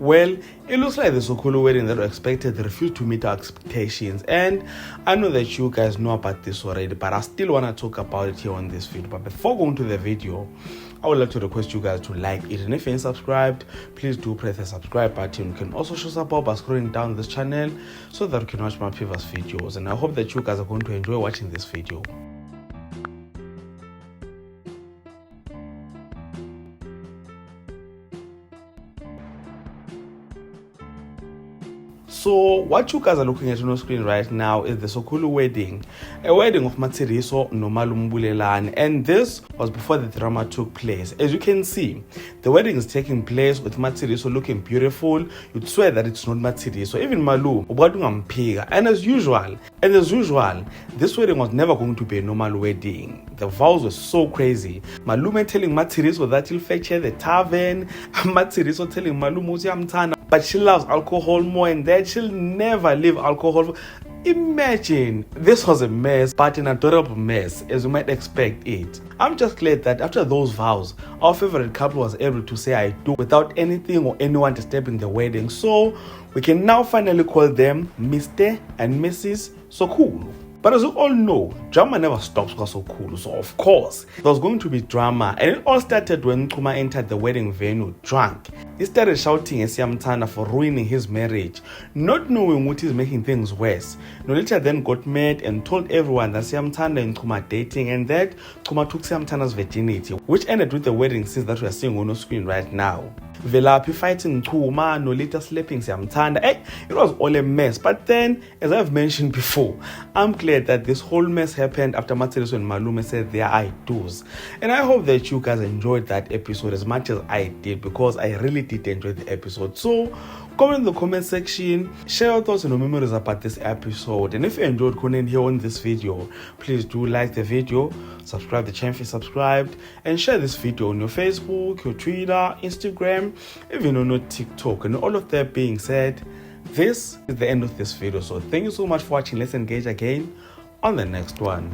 Well, it looks like the Sokolo wedding that were expected refused to meet our expectations, and I know that you guys know about this already, but I still want to talk about it here on this video. But before going to the video, I would like to request you guys to like it, and if you ain't subscribed, please do press the subscribe button. You can also show support by scrolling down this channel so that you can watch my previous videos, and I hope that you guys are going to enjoy watching this video. So what you guys are looking at on the screen right now is the Sokolo wedding, a wedding of Matsiriso Nomalu Mbulelane, and this was before the drama took place. As you can see, the wedding is taking place with Matsiriso looking beautiful. You'd swear that it's not Matsiriso. Even Malu, and as usual, this wedding was never going to be a normal wedding. The vows were so crazy. Malume telling Matsiriso that he'll fetch her the tavern, Matsiriso telling Malu Musi amtana, but she loves alcohol more and that she'll never leave alcohol. Imagine, this was a mess, but an adorable mess, as you might expect it. I'm just glad that after those vows, our favorite couple was able to say I do without anything or anyone disturbing the wedding. So we can now finally call them Mr. and Mrs. Sokolo. But as you all know, drama never stops for Sokolo, so of course, there was going to be drama, and it all started when Nkuma entered the wedding venue drunk. He started shouting at Siyamthanda for ruining his marriage, not knowing what is making things worse. Nolita then got mad and told everyone that Siyamthanda and Nkuma are dating, and that Nkuma took Siyamthanda's virginity, which ended with the wedding scenes that we are seeing on the screen right now. Velaphi fighting Nkuma, Nolita slapping Siyamthanda. It was all a mess. But then, as I've mentioned before, I'm glad that this whole mess happened after Matsiriso and Malume said their I do's. And I hope that you guys enjoyed that episode as much as I did, because I really did enjoy the episode. So comment in the comment section, share your thoughts and your memories about this episode, and if you enjoyed content here on this video, please do like the video, subscribe to the channel if you subscribed, and share this video on your Facebook, your Twitter, Instagram, even on your TikTok. And all of that being said, this is the end of this video. So thank you so much for watching. Let's engage again on the next one.